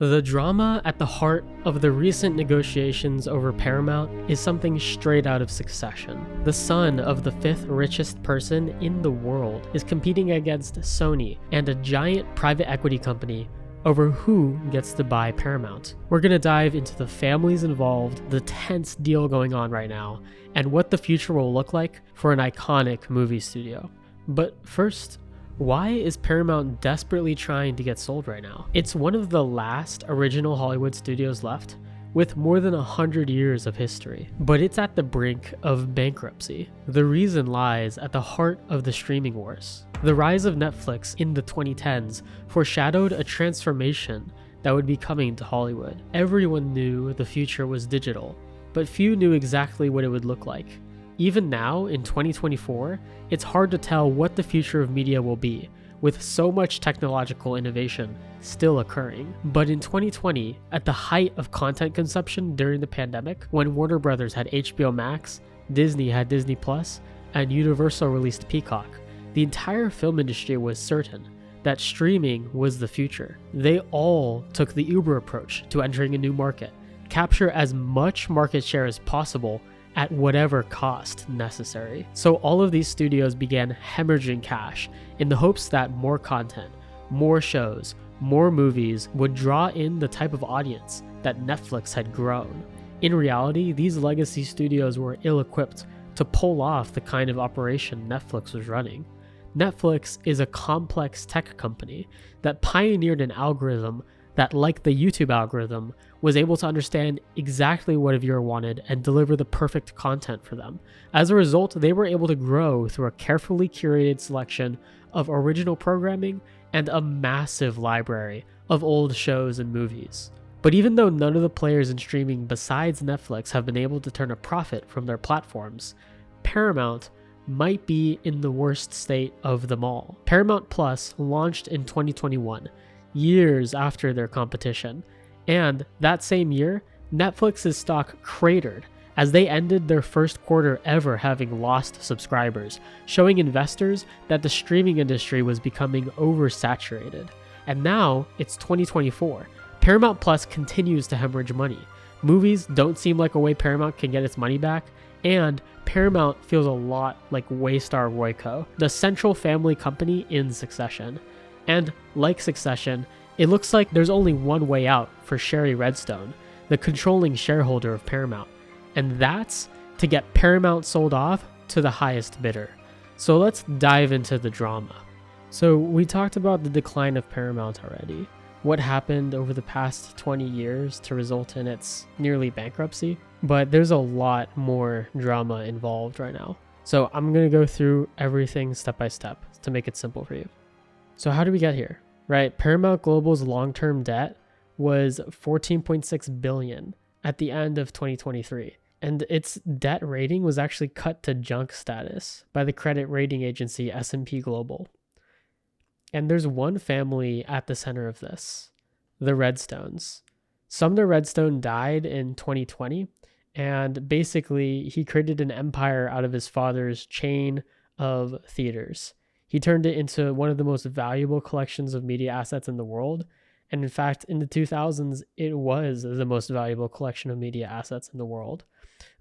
The drama at the heart of the recent negotiations over Paramount is something straight out of Succession. The son of the fifth richest person in the world is competing against Sony and a giant private equity company over who gets to buy Paramount. We're going to dive into the families involved, the tense deal going on right now, and what the future will look like for an iconic movie studio. But first, why is Paramount desperately trying to get sold right now? It's one of the last original Hollywood studios left, with more than 100 years of history. But it's at the brink of bankruptcy. The reason lies at the heart of the streaming wars. The rise of Netflix in the 2010s foreshadowed a transformation that would be coming to Hollywood. Everyone knew the future was digital, but few knew exactly what it would look like. Even now, in 2024, it's hard to tell what the future of media will be, with so much technological innovation still occurring. But in 2020, at the height of content consumption during the pandemic, when Warner Brothers had HBO Max, Disney had Disney Plus, and Universal released Peacock, the entire film industry was certain that streaming was the future. They all took the Uber approach to entering a new market, capture as much market share as possible at whatever cost necessary. So all of these studios began hemorrhaging cash in the hopes that more content, more shows, more movies would draw in the type of audience that Netflix had grown. In reality, these legacy studios were ill-equipped to pull off the kind of operation Netflix was running. Netflix is a complex tech company that pioneered an algorithm that, like the YouTube algorithm, was able to understand exactly what a viewer wanted and deliver the perfect content for them. As a result, they were able to grow through a carefully curated selection of original programming and a massive library of old shows and movies. But even though none of the players in streaming besides Netflix have been able to turn a profit from their platforms, Paramount might be in the worst state of them all. Paramount Plus launched in 2021, years after their competition, and that same year, Netflix's stock cratered as they ended their first quarter ever having lost subscribers, showing investors that the streaming industry was becoming oversaturated. And now it's 2024. Paramount Plus continues to hemorrhage money. Movies don't seem like a way Paramount can get its money back, and Paramount feels a lot like Waystar Royco, the central family company in Succession. And like Succession, it looks like there's only one way out for Shari Redstone, the controlling shareholder of Paramount, and that's to get Paramount sold off to the highest bidder. So let's dive into the drama. So we talked about the decline of Paramount already, what happened over the past 20 years to result in its nearly bankruptcy, but there's a lot more drama involved right now. So I'm going to go through everything step by step to make it simple for you. So how did we get here? Right, Paramount Global's long-term debt was $14.6 billion at the end of 2023, and its debt rating was actually cut to junk status by the credit rating agency S&P Global. And there's one family at the center of this, the Redstones. Sumner Redstone died in 2020, and basically he created an empire out of his father's chain of theaters. He turned it into one of the most valuable collections of media assets in the world. And in fact, in the 2000s, it was the most valuable collection of media assets in the world.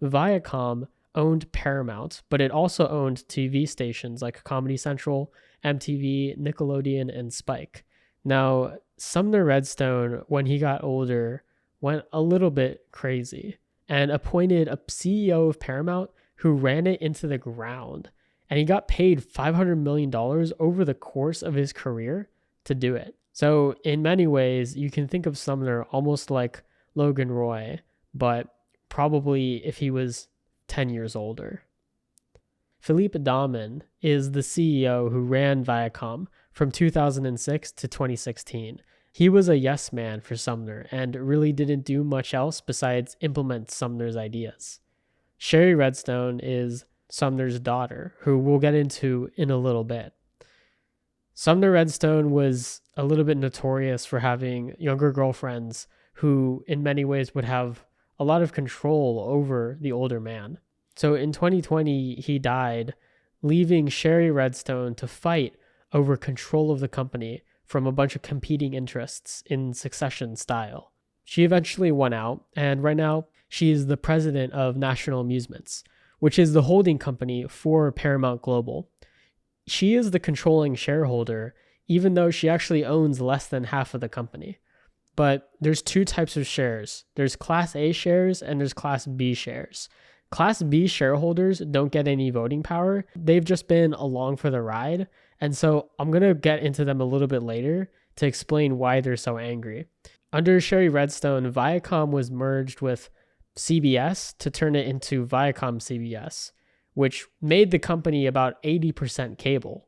Viacom owned Paramount, but it also owned TV stations like Comedy Central, MTV, Nickelodeon, and Spike. Now, Sumner Redstone, when he got older, went a little bit crazy and appointed a CEO of Paramount who ran it into the ground. And he got paid $500 million over the course of his career to do it. So in many ways, you can think of Sumner almost like Logan Roy, but probably if he was 10 years older. Philippe Dauman is the CEO who ran Viacom from 2006 to 2016. He was a yes man for Sumner and really didn't do much else besides implement Sumner's ideas. Shari Redstone is Sumner's daughter, who we'll get into in a little bit. Sumner Redstone was a little bit notorious for having younger girlfriends who in many ways would have a lot of control over the older man. So in 2020, he died, leaving Shari Redstone to fight over control of the company from a bunch of competing interests in Succession style. She eventually won out, and right now she is the president of National Amusements, which is the holding company for Paramount Global. She is the controlling shareholder, even though she actually owns less than half of the company. But there's two types of shares. There's Class A shares and there's Class B shares. Class B shareholders don't get any voting power. They've just been along for the ride. And so I'm going to get into them a little bit later to explain why they're so angry. Under Sherry Redstone, Viacom was merged with CBS to turn it into Viacom CBS, which made the company about 80% cable.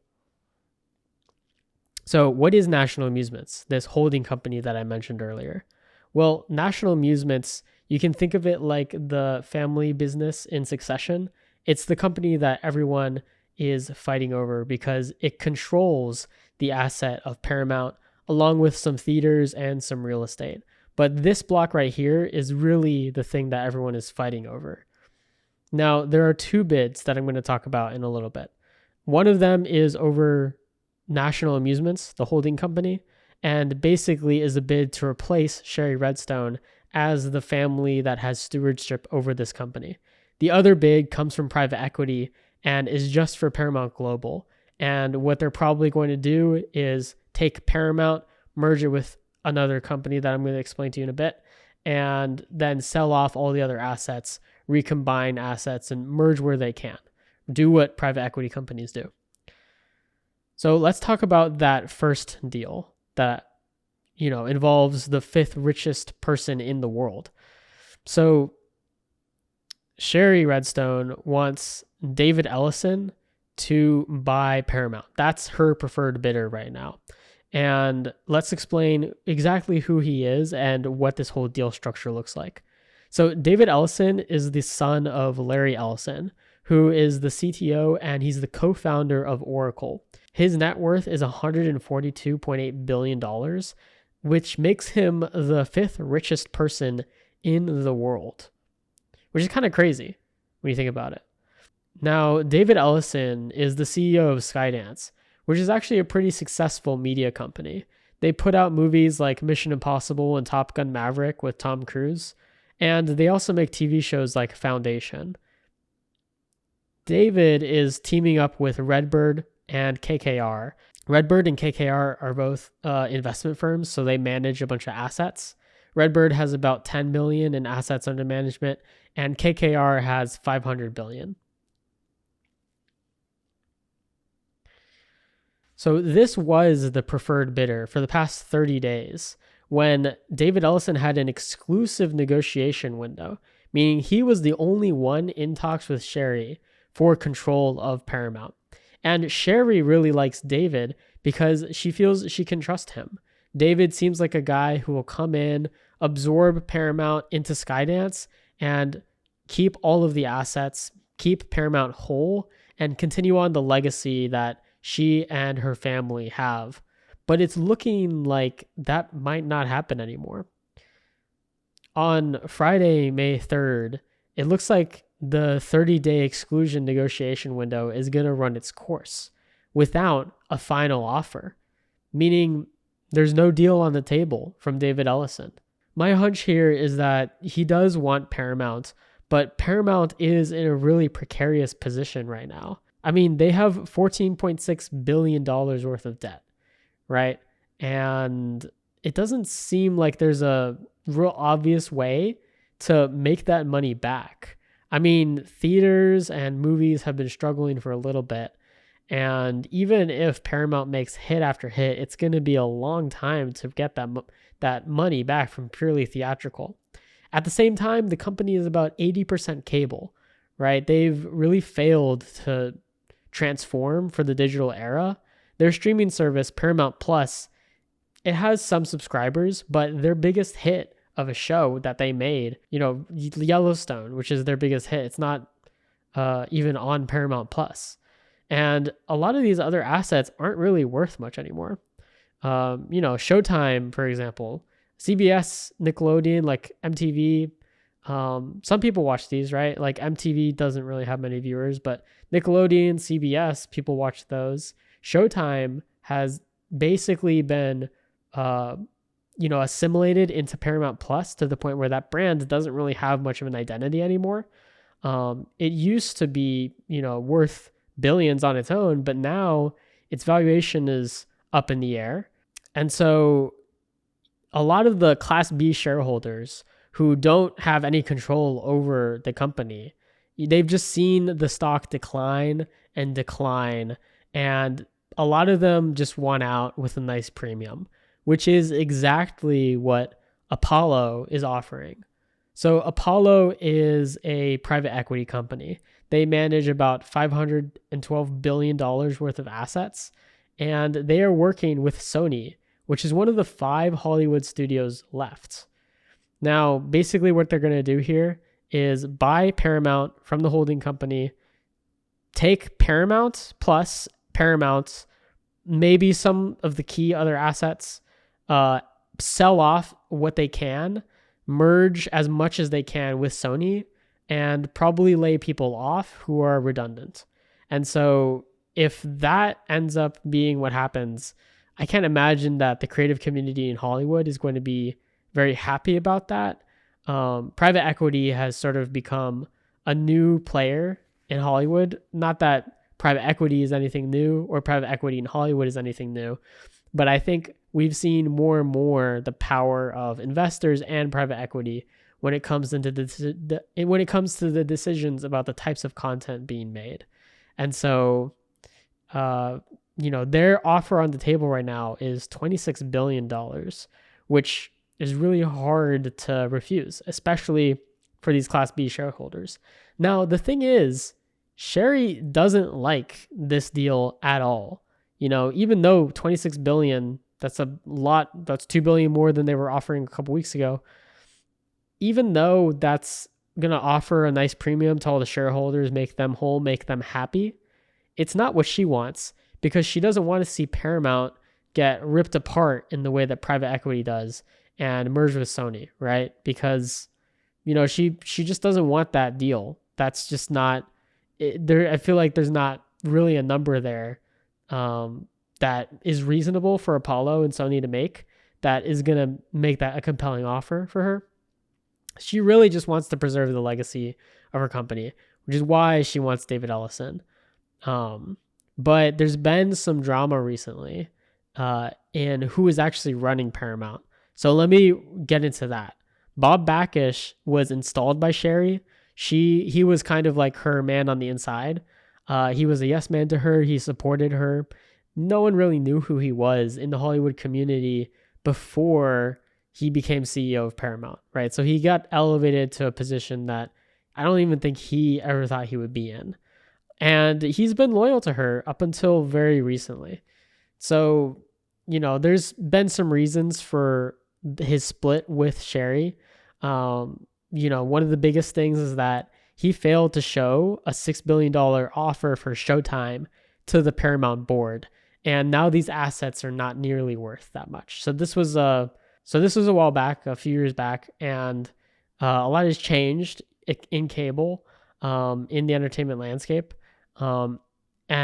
So what is National Amusements, this holding company that I mentioned earlier? Well, National Amusements, you can think of it like the family business in Succession. It's the company that everyone is fighting over because it controls the asset of Paramount along with some theaters and some real estate. But this block right here is really the thing that everyone is fighting over. Now, there are two bids that I'm going to talk about in a little bit. One of them is over National Amusements, the holding company, and basically is a bid to replace Sherry Redstone as the family that has stewardship over this company. The other bid comes from private equity and is just for Paramount Global. And what they're probably going to do is take Paramount, merge it with another company that I'm going to explain to you in a bit, and then sell off all the other assets, recombine assets, and merge where they can. Do what private equity companies do. So let's talk about that first deal that, involves the fifth richest person in the world. So Sherry Redstone wants David Ellison to buy Paramount. That's her preferred bidder right now. And let's explain exactly who he is and what this whole deal structure looks like. So David Ellison is the son of Larry Ellison, who is the CTO and he's the co-founder of Oracle. His net worth is $142.8 billion, which makes him the fifth richest person in the world, which is kind of crazy when you think about it. Now, David Ellison is the CEO of Skydance, which is actually a pretty successful media company. They put out movies like Mission Impossible and Top Gun Maverick with Tom Cruise, and they also make TV shows like Foundation. David is teaming up with Redbird and KKR. Redbird and KKR are both investment firms, so they manage a bunch of assets. Redbird has about 10 million in assets under management, and KKR has 500 billion. So this was the preferred bidder for the past 30 days when David Ellison had an exclusive negotiation window, meaning he was the only one in talks with Sherry for control of Paramount. And Sherry really likes David because she feels she can trust him. David seems like a guy who will come in, absorb Paramount into Skydance, and keep all of the assets, keep Paramount whole, and continue on the legacy that she and her family have. But it's looking like that might not happen anymore. On Friday, May 3rd, it looks like the 30-day exclusion negotiation window is going to run its course without a final offer, meaning there's no deal on the table from David Ellison. My hunch here is that he does want Paramount, but Paramount is in a really precarious position right now. I mean, they have $14.6 billion worth of debt, right? And it doesn't seem like there's a real obvious way to make that money back. I mean, theaters and movies have been struggling for a little bit. And even if Paramount makes hit after hit, it's going to be a long time to get that money back from purely theatrical. At the same time, the company is about 80% cable, right? They've really failed to transform for the digital era. Their streaming service, Paramount Plus, it has some subscribers, but their biggest hit of a show that they made, Yellowstone, which is their biggest hit, it's not even on Paramount Plus. And a lot of these other assets aren't really worth much anymore. Showtime, for example, CBS, Nickelodeon, like MTV. Some people watch these, right? Like MTV doesn't really have many viewers, but Nickelodeon, CBS, people watch those. Showtime has basically been, assimilated into Paramount Plus to the point where that brand doesn't really have much of an identity anymore. It used to be, worth billions on its own, but now its valuation is up in the air. And so a lot of the Class B shareholders who don't have any control over the company, they've just seen the stock decline and decline. And a lot of them just want out with a nice premium, which is exactly what Apollo is offering. So Apollo is a private equity company. They manage about $512 billion worth of assets, and they are working with Sony, which is one of the 5 Hollywood studios left. Now, basically what they're going to do here is buy Paramount from the holding company, take Paramount plus Paramount, maybe some of the key other assets, sell off what they can, merge as much as they can with Sony, and probably lay people off who are redundant. And so if that ends up being what happens, I can't imagine that the creative community in Hollywood is going to be very happy about that. Private equity has sort of become a new player in Hollywood. Not that private equity is anything new or private equity in Hollywood is anything new, but I think we've seen more and more the power of investors and private equity when it comes to the decisions about the types of content being made. And so, their offer on the table right now is $26 billion, which is really hard to refuse, especially for these Class B shareholders. Now, the thing is, Sherry doesn't like this deal at all. Even though $26 billion, that's a lot, that's $2 billion more than they were offering a couple weeks ago. Even though that's going to offer a nice premium to all the shareholders, make them whole, make them happy, it's not what she wants, because she doesn't want to see Paramount get ripped apart in the way that private equity does and merge with Sony, right? Because, she just doesn't want that deal. That's just not there. I feel like there's not really a number there that is reasonable for Apollo and Sony to make that is going to make that a compelling offer for her. She really just wants to preserve the legacy of her company, which is why she wants David Ellison. But there's been some drama recently in who is actually running Paramount. So let me get into that. Bob Bakish was installed by Sherry. He was kind of like her man on the inside. He was a yes man to her. He supported her. No one really knew who he was in the Hollywood community before he became CEO of Paramount, right? So he got elevated to a position that I don't even think he ever thought he would be in. And he's been loyal to her up until very recently. So, there's been some reasons for his split with Sherry. One of the biggest things is that he failed to show a $6 billion offer for Showtime to the Paramount board. And now these assets are not nearly worth that much. So this was a while back, a few years back, and a lot has changed in cable, in the entertainment landscape. And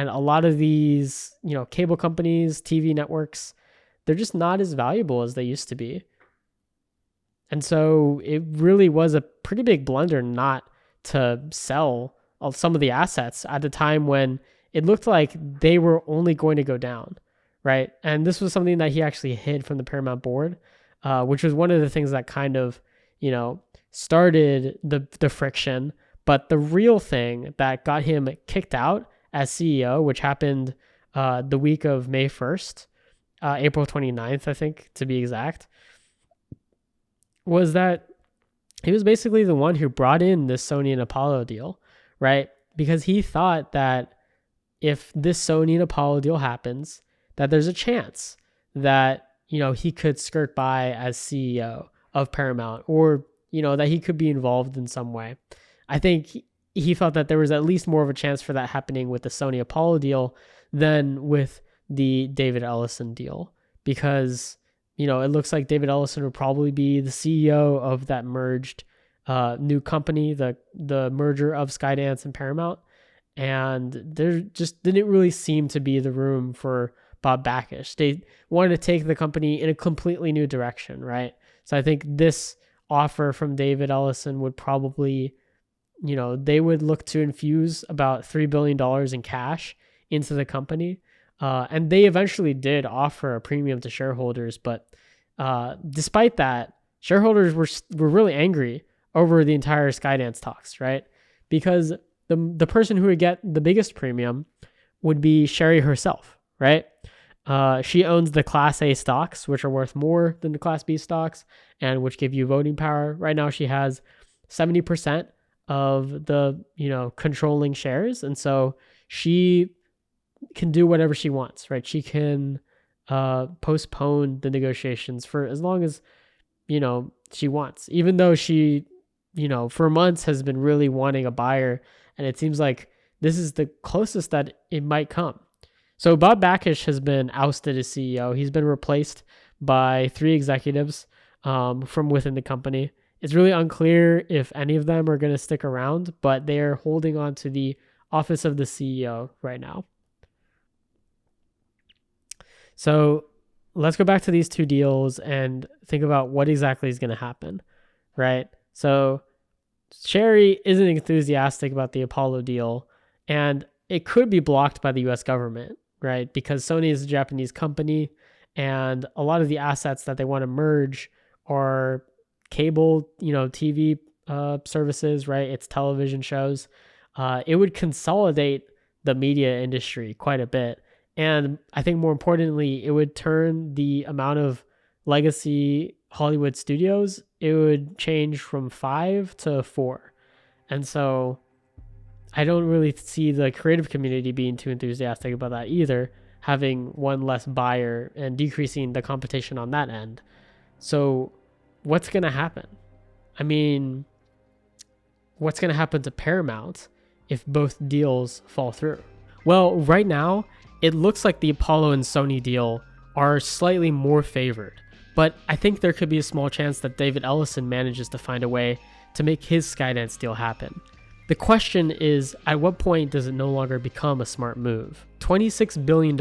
a lot of these, cable companies, TV networks, they're just not as valuable as they used to be. And so it really was a pretty big blunder not to sell some of the assets at a time when it looked like they were only going to go down, right? And this was something that he actually hid from the Paramount board, which was one of the things that kind of, started the friction. But the real thing that got him kicked out as CEO, which happened the week of May 1st, April 29th, I think, to be exact, was that he was basically the one who brought in this Sony and Apollo deal, right? Because he thought that if this Sony and Apollo deal happens, that there's a chance that, he could skirt by as CEO of Paramount, or, that he could be involved in some way. I think he felt that there was at least more of a chance for that happening with the Sony Apollo deal than with the David Ellison deal, because, it looks like David Ellison would probably be the CEO of that merged new company, the merger of Skydance and Paramount. And there just didn't really seem to be the room for Bob Bakish. They wanted to take the company in a completely new direction, right? So I think this offer from David Ellison would probably, they would look to infuse about $3 billion in cash into the company. And they eventually did offer a premium to shareholders, but despite that, shareholders were really angry over the entire Skydance talks, right? Because the person who would get the biggest premium would be Sherry herself, right? She owns the Class A stocks, which are worth more than the Class B stocks and which give you voting power. Right now, she has 70% of the, controlling shares. And so she can do whatever she wants, right? She can postpone the negotiations for as long as, she wants, even though she, for months has been really wanting a buyer. And it seems like this is the closest that it might come. So Bob Bakish has been ousted as CEO. He's been replaced by 3 executives from within the company. It's really unclear if any of them are going to stick around, but they're holding on to the office of the CEO right now. So let's go back to these 2 deals and think about what exactly is going to happen, right? So Sherry isn't enthusiastic about the Apollo deal, and it could be blocked by the US government, right? Because Sony is a Japanese company, and a lot of the assets that they want to merge are cable, TV services, right? It's television shows. It would consolidate the media industry quite a bit. And I think more importantly, it would turn the amount of legacy Hollywood studios, it would change from 5 to 4. And so I don't really see the creative community being too enthusiastic about that either, having one less buyer and decreasing the competition on that end. So what's going to happen? I mean, what's going to happen to Paramount if both deals fall through? Well, right now, it looks like the Apollo and Sony deal are slightly more favored, but I think there could be a small chance that David Ellison manages to find a way to make his Skydance deal happen. The question is, at what point does it no longer become a smart move? $26 billion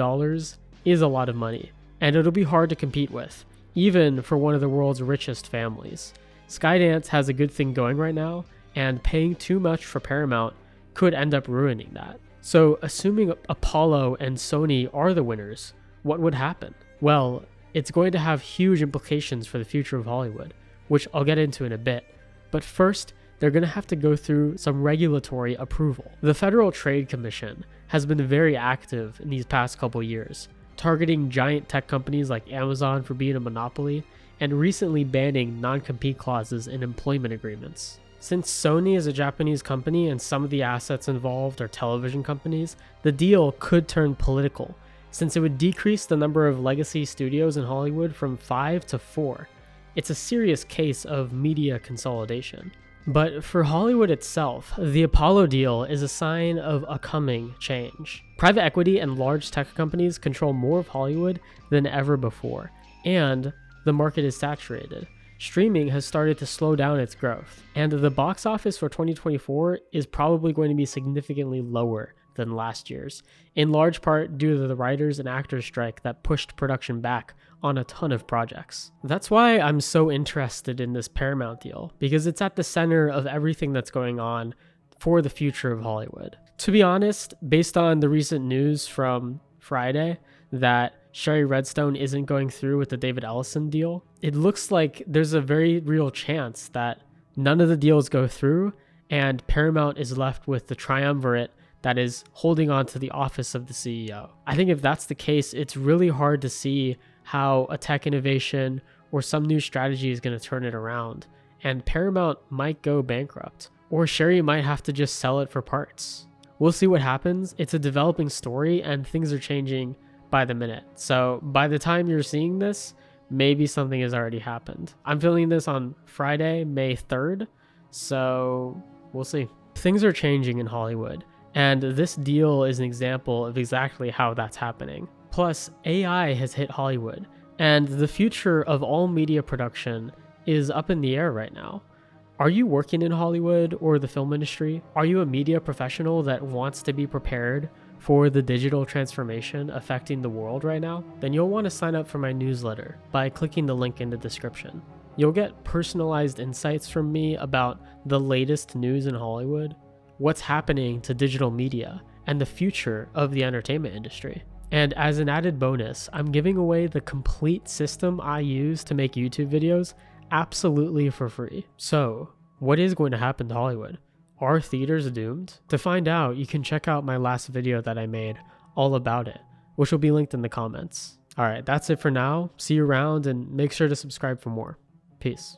is a lot of money, and it'll be hard to compete with, even for one of the world's richest families. Skydance has a good thing going right now, and paying too much for Paramount could end up ruining that. So assuming Apollo and Sony are the winners, what would happen? Well, it's going to have huge implications for the future of Hollywood, which I'll get into in a bit. But first, they're going to have to go through some regulatory approval. The Federal Trade Commission has been very active in these past couple years, targeting giant tech companies like Amazon for being a monopoly, and recently banning non-compete clauses in employment agreements. Since Sony is a Japanese company and some of the assets involved are television companies, the deal could turn political, since it would decrease the number of legacy studios in Hollywood from 5 to 4. It's a serious case of media consolidation. But for Hollywood itself, the Apollo deal is a sign of a coming change. Private equity and large tech companies control more of Hollywood than ever before, and the market is saturated. Streaming has started to slow down its growth, and the box office for 2024 is probably going to be significantly lower than last year's, in large part due to the writers and actors strike that pushed production back on a ton of projects. That's why I'm so interested in this Paramount deal, because it's at the center of everything that's going on for the future of Hollywood. To be honest, based on the recent news from Friday that Sherry Redstone isn't going through with the David Ellison deal, it looks like there's a very real chance that none of the deals go through and Paramount is left with the triumvirate that is holding on to the office of the CEO. I think if that's the case, it's really hard to see how a tech innovation or some new strategy is going to turn it around, and Paramount might go bankrupt, or Sherry might have to just sell it for parts. We'll see what happens. It's a developing story and things are changing by the minute. So by the time you're seeing this, maybe something has already happened. I'm filming this on Friday, May 3rd, so we'll see. Things are changing in Hollywood, and this deal is an example of exactly how that's happening. Plus, AI has hit Hollywood, and the future of all media production is up in the air right now. Are you working in Hollywood or the film industry? Are you a media professional that wants to be prepared for the digital transformation affecting the world right now, then you'll want to sign up for my newsletter by clicking the link in the description. You'll get personalized insights from me about the latest news in Hollywood, what's happening to digital media, and the future of the entertainment industry. And as an added bonus, I'm giving away the complete system I use to make YouTube videos absolutely for free. So, what is going to happen to Hollywood? Are theaters doomed? To find out, you can check out my last video that I made all about it, which will be linked in the comments. Alright, that's it for now. See you around and make sure to subscribe for more. Peace.